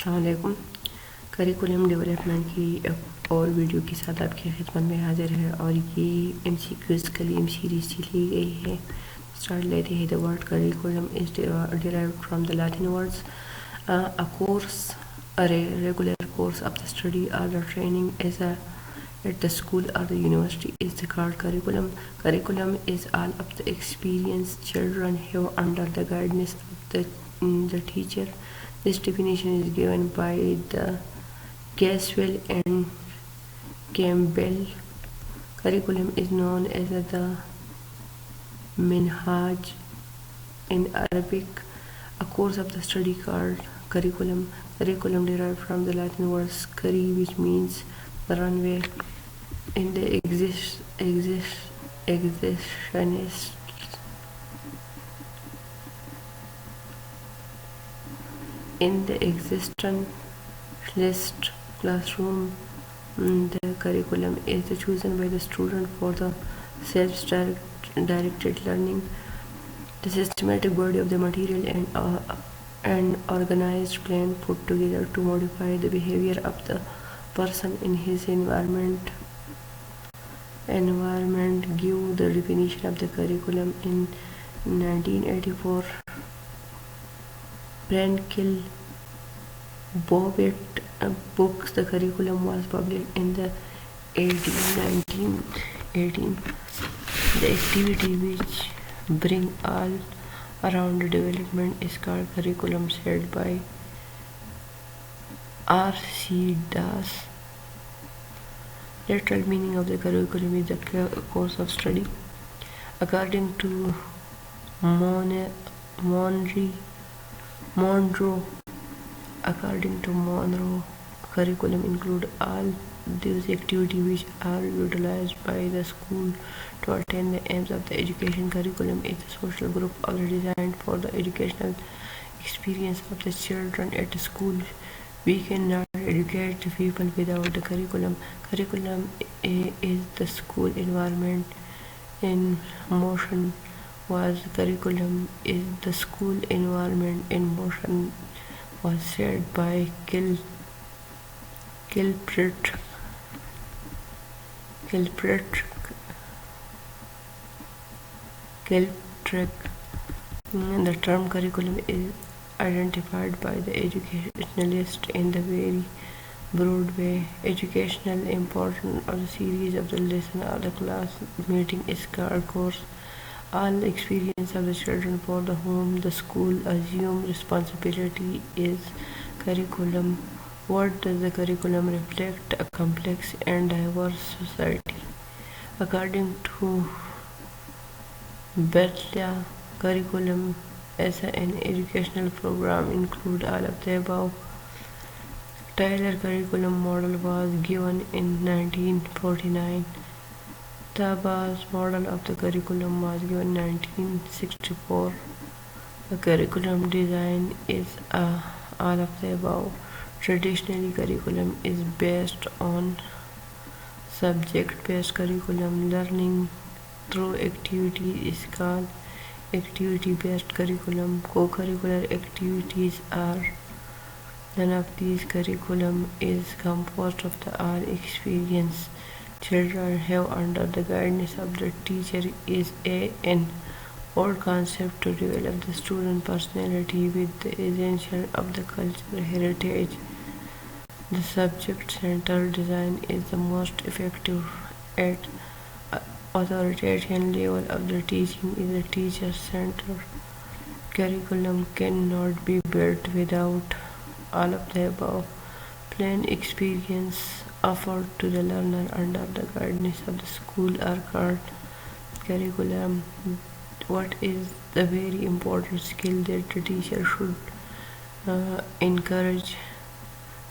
अस्सलाम वालेकुम। Curriculum development की एक और वीडियो के साथ आपकी खिदमत में हाजिर है और ये MCQs के लिए सीरीज से ली गई है। स्टार्ट लेते हैं। The word curriculum is derived from the Latin words a course, a regular course of the study or the training is at the school or the university is called curriculum. Curriculum is all of the experience children have under the guidance of the teacher. This definition is given by the Caswell and Campbell. Curriculum is known as the minhaj in Arabic, a course of the study called curriculum. Curriculum derived from the Latin word curri, which means the runway. In the existentialist classroom, the curriculum is chosen by the student for the self-directed learning. The systematic body of the material and an organized plan put together to modify the behavior of the person in his environment. Give the definition of the curriculum in 1984. Brankill Bobbitt books. The curriculum was published in the 1918. The activity which bring all around development is called curriculum, said by R.C. Das. Literal meaning of the curriculum is the course of study. According to Monroe, curriculum include all these activities which are utilized by the school to attain the aims of the education. Curriculum is a social group already designed for the educational experience of the children at the school. We cannot educate people without the curriculum. Curriculum is the school environment in motion. Curriculum is the school environment in motion was said by Kilpatrick. The term curriculum is identified by the educationalist in the very broad way. Educational importance of the series of the lesson or the class meeting is called course. All experience of the children for the whom the school assumes responsibility is curriculum. What does the curriculum reflect? A complex and diverse society. According to Bertlia, curriculum as an educational program include all of the above. Taylor curriculum model was given in 1949. Taba's model of the curriculum was given in 1964. The curriculum design is all of the above. Traditionally, curriculum is based on subject-based curriculum. Learning through activity is called activity-based curriculum. Co-curricular activities are none of these. Curriculum is composed of the all experience children have under the guidance of the teacher is an old concept to develop the student personality with the essential of the cultural heritage. The subject-centered design is the most effective at authoritarian level of the teaching is the teacher-centered. Curriculum cannot be built without all of the above. Plain experience offered to the learner under the guidance of the school are called curriculum. What is the very important skill that the teacher should encourage?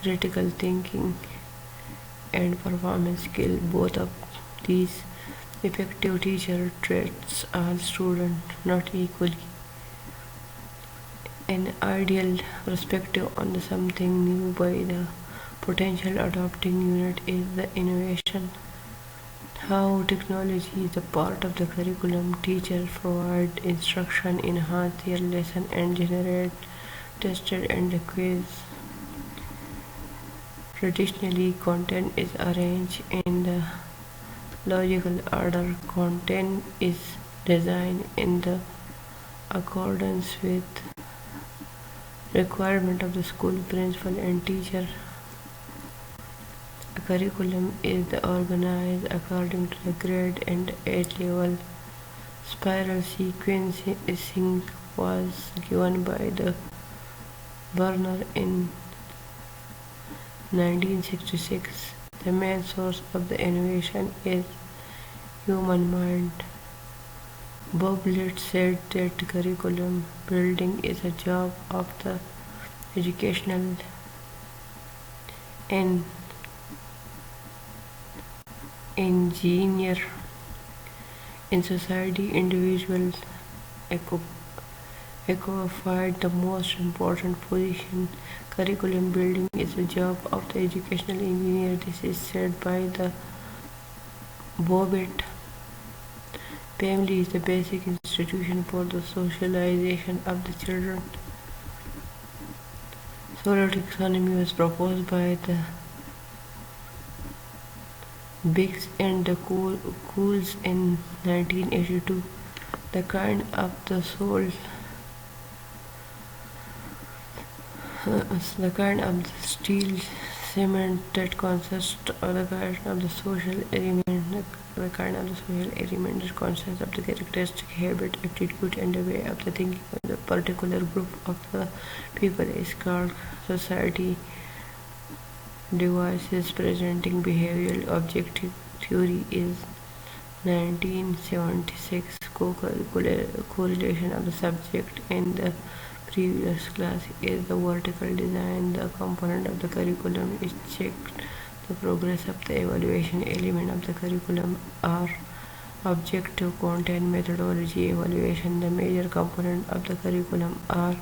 Critical thinking and performance skill. Both of these effective teacher traits all students not equally. An ideal perspective on the something new by the potential adopting unit is the innovation. How technology is a part of the curriculum. Teachers provide instruction, enhance their lesson and generate tested and quiz Traditionally, content is arranged in the logical order. Content is designed in the accordance with requirement of the school principal and teacher. A curriculum is organized according to the grade and age level. Spiral sequencing was given by the Burner in 1966. The main source of the innovation is human mind. Bob Litt said that curriculum building is a job of the educational and engineer. In society, individuals occupied the most important position. Curriculum building is a job of the educational engineer. This is said by the Bobbitt. Family is the basic institution for the socialization of the children. Solar taxonomy was proposed by the Biggs and the Cools in 1982. The kind of the soul, the kind of the steel cement that consists of the kind of the social element, the kind of the social element that consists of the characteristic, habit, aptitude, and the way of the thinking of the particular group of the people is called society. Devices presenting behavioral objective theory is 1976. Correlation of the subject in the previous class is the vertical design. The component of the curriculum is checked. The progress of the evaluation element of the curriculum are objective, content, methodology, evaluation. The major component of the curriculum are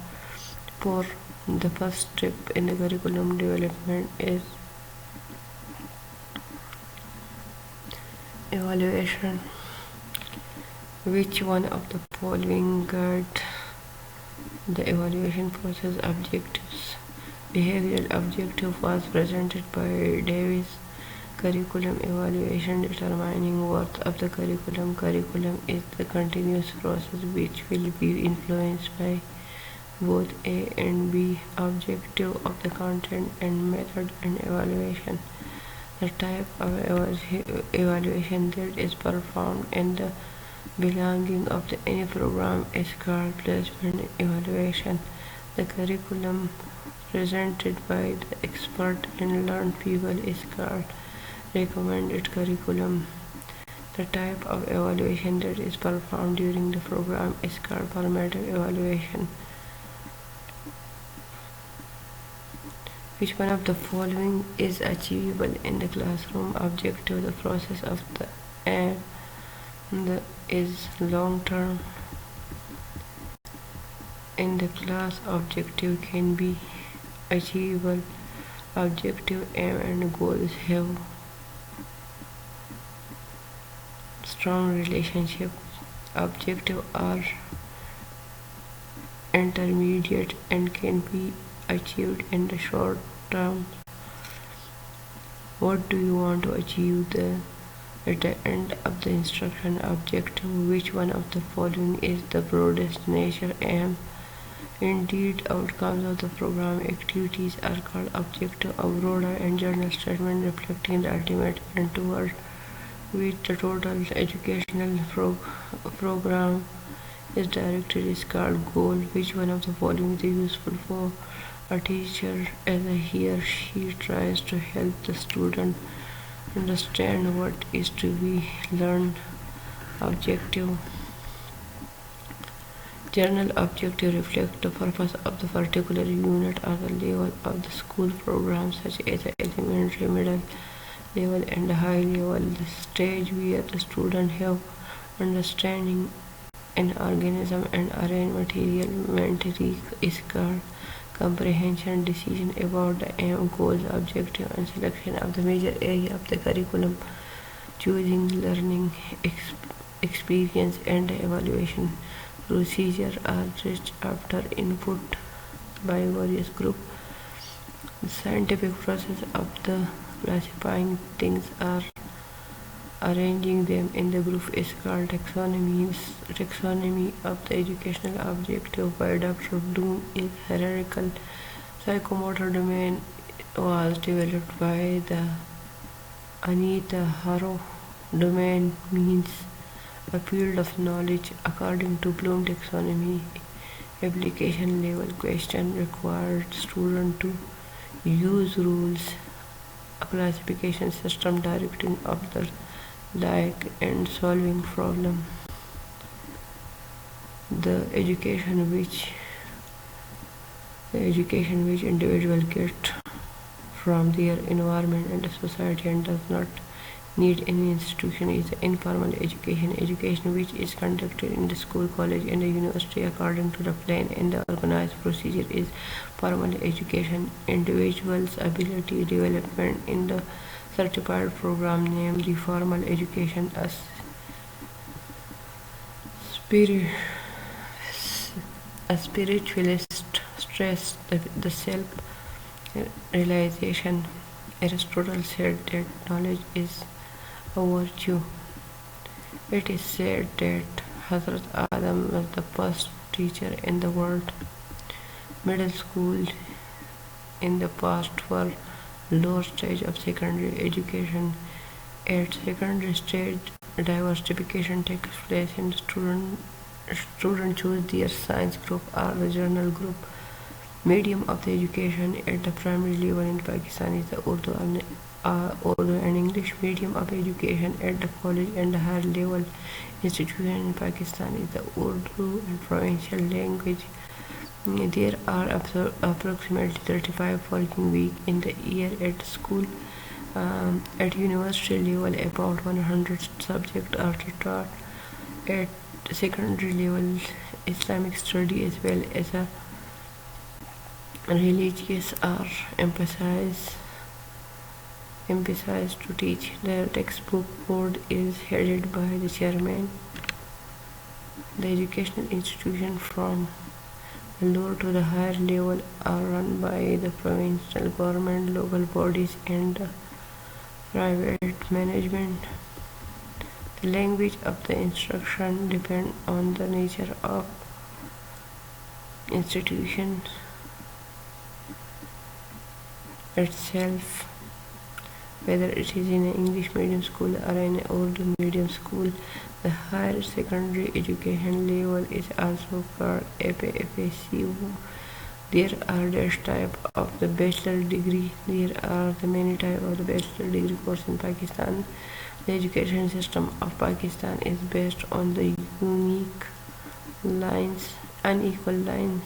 four. The first step in the curriculum development is evaluation. Which one of the following guide the evaluation process? Objectives. Behavioral objective was presented by Davis. Curriculum evaluation, determining worth of the curriculum. Curriculum is the continuous process which will be influenced by both A and B. Objective of the content and method and evaluation. The type of evaluation that is performed and the belonging of any program is called placement evaluation. The curriculum presented by the expert and learned people is called recommended curriculum. The type of evaluation that is performed during the program is called formative evaluation. Which one of the following is achievable in the classroom? Objective. The process of the and is long term. In the class, objective can be achievable. Objective, aim, and goals have strong relationship. Objective are intermediate and can be achieved in the short term. What do you want to achieve at the end of the instruction? Objective. Which one of the following is the broadest nature? Aim. Indeed, outcomes of the program activities are called objective. A broader and general statement reflecting the ultimate end toward which the total educational program is directed is called goal. Which one of the following is useful for a teacher as he or she tries to help the student understand what is to be learned? Objective. General objective reflect the purpose of the particular unit or the level of the school program, such as the elementary, middle level, and the high level. The stage where the student have understanding an organism and arrange material mentally is called comprehension. Decision about the aim, goals, objective, and selection of the major area of the curriculum. Choosing, learning, experience, and evaluation. Procedure are reached after input by various groups. The scientific process of the classifying things or arranging them in the group is called taxonomy. Taxonomy of the educational objective by Dr. Bloom is hierarchical. Psychomotor domain was developed by the Anita Harrow. Domain means a field of knowledge according to Bloom taxonomy. Application level question required student to use rules, a classification system directing of the like and solving problem. The education which individual get from their environment and society and does not need any institution is informal education. Education which is conducted in the school, college and the university according to the plan and the organized procedure is formal education. Individual's ability development in the certified program named the formal education. As a spiritualist stress the self-realization. Aristotle said that knowledge is a virtue. It is said that Hazrat Adam was the first teacher in the world. Middle school in the past were lower stage of secondary education. At secondary stage, diversification takes place and students choose their science group or the journal group. Medium of the education at the primary level in Pakistan is the Urdu and English. Medium of education at the college and the higher level institution in Pakistan is the Urdu and provincial language. There are approximately 35 working weeks in the year at school. At university level, about 100 subjects are taught. At secondary level, Islamic study as well as a religious are emphasized to teach. The textbook board is headed by the chairman. The educational institution from the lower to the higher level are run by the provincial government, local bodies and private management. The language of the instruction depends on the nature of institution itself, whether it is in an English medium school or an Urdu medium school. The higher secondary education level is also called FACU. There are dash type of the bachelor degree. There are the many type of the bachelor degree course in Pakistan. The education system of Pakistan is based on the unequal lines.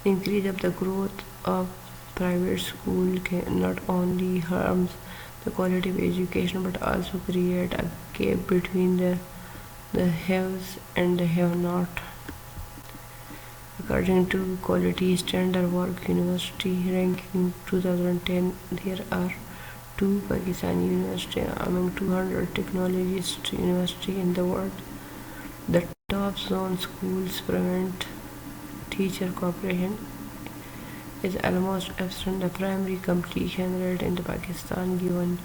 The increase of the growth of private school not only harms the quality of education but also create a gap between the haves and the have-not. According to Quality Standard Work University ranking 2010, there are 2 Pakistani universities among 200 technologist universities in the world. The top zone schools prevent teacher cooperation is almost absent. The primary completion rate in the Pakistan given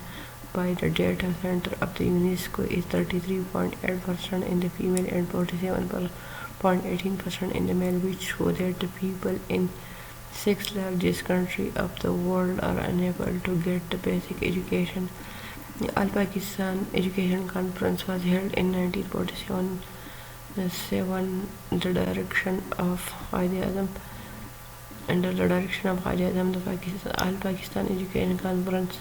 by the data center of the UNESCO is 33.8% in the female and 47.18% in the male, which show that the people in 6 largest countries of the world are unable to get the basic education. The All Pakistan Education Conference was held in 1947 under the direction of the All Pakistan Education Conference.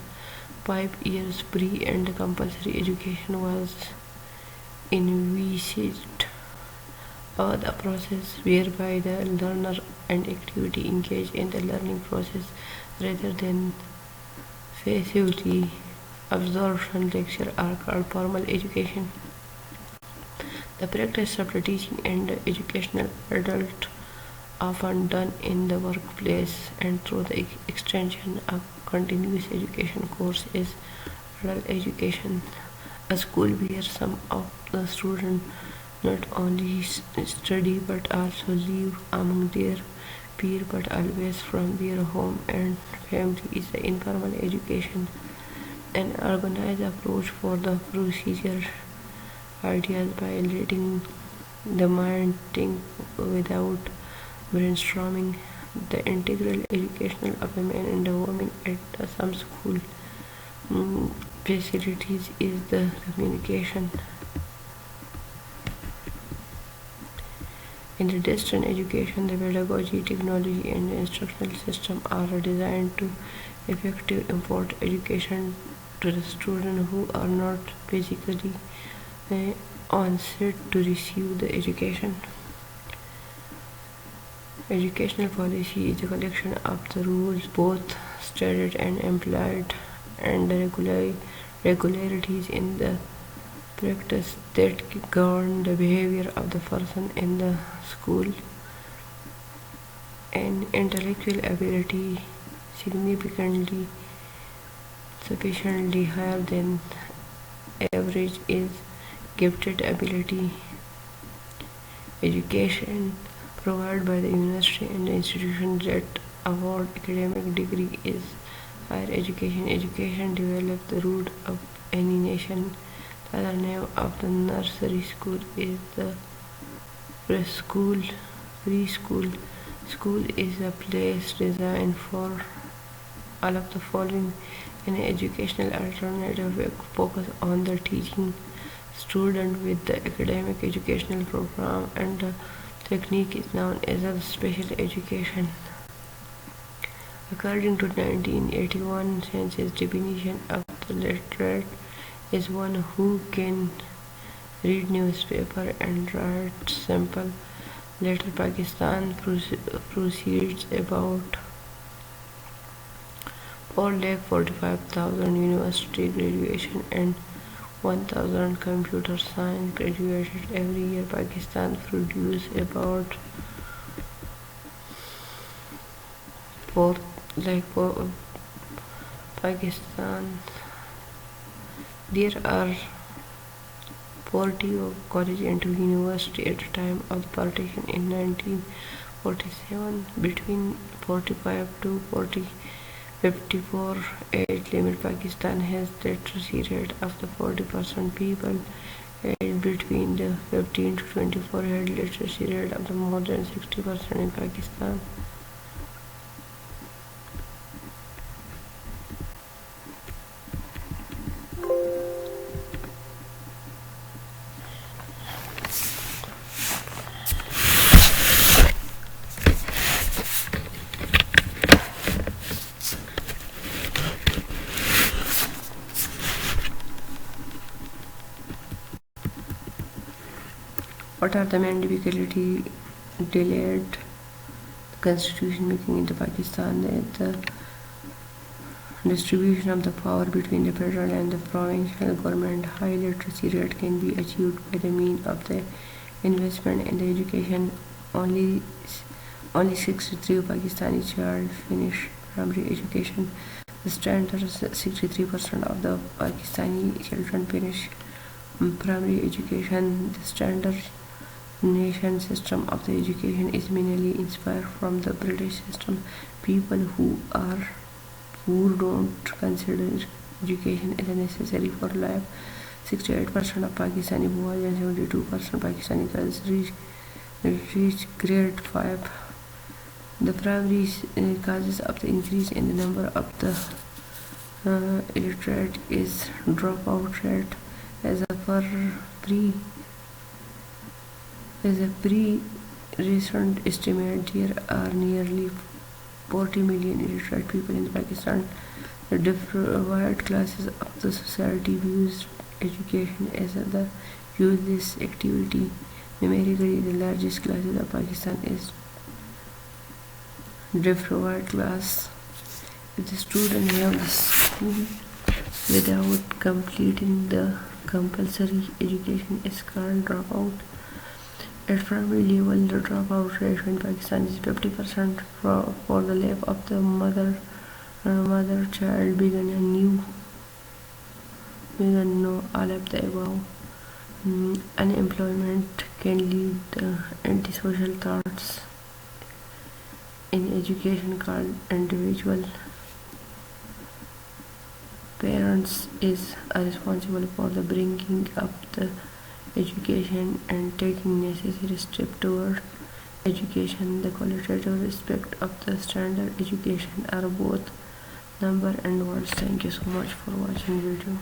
5 years pre and compulsory education was envisaged, the process whereby the learner and activity engage in the learning process rather than passively absorption. Lecture are called formal education. The practice of the teaching and the educational adult often done in the workplace and through the extension of continuous education course is adult education, a school where some of the students not only study but also live among their peer but always from their home and family is the informal education, an organized approach for the procedure ideas by letting the mind think without brainstorming. The integral educational of a man and a woman at some school facilities is the communication. In the distance education, the pedagogy, technology, and the instructional system are designed to effectively impart education to the students who are not physically on set to receive the education. Educational policy is a collection of the rules, both stated and implied, and the regularities in the practice that govern the behavior of the person in the school. An intellectual ability significantly sufficiently higher than average is gifted ability. Education provided by the university and the institutions that award academic degree is higher education. Education develops the root of any nation. The other name of the nursery school is the preschool. Preschool school is a place designed for all of the following: an educational alternative focus on the teaching student with the academic educational program, and the technique is known as a special education. According to 1981 census definition of the literate is one who can read newspaper and write simple letter. Pakistan proceeds about 4,45,000 university graduation and 1,000 computer science graduated every year. Pakistan produces about 4 Pakistan. There are 40 colleges and university at the time of the partition in 1947. Between 45 to 54 age limit, Pakistan has literacy rate of the 40% people, and between the 15 to 24 had literacy rate of the more than 60% in Pakistan. What are the main difficulties delayed constitution making in the Pakistan? The distribution of the power between the federal and the provincial government. High literacy rate can be achieved by the means of the investment in the education. Only 63 Pakistani child finish primary education. The standard 63% of the Pakistani children finish primary education. The standard nation system of the education is mainly inspired from the British system. People who don't consider education as necessary for life. 68% of Pakistani boys and 72% Pakistani girls reach grade 5. The primary causes of the increase in the number of the illiterate is dropout rate. As a pre-recent estimate, there are nearly 40 million illiterate people in Pakistan. The deprived classes of the society views education as the useless activity. Numerically, the largest classes of Pakistan is deprived class. If the student have the school without completing the compulsory education is called dropout. At primary level, the dropout rate in Pakistan is 50%. For the life of the mother child began no all of the above. Unemployment can lead to antisocial thoughts. in education called individual. Parents is responsible for the bringing up the education and taking necessary steps toward education. The qualitative aspect of the standard education are both number and words. Thank you so much for watching video.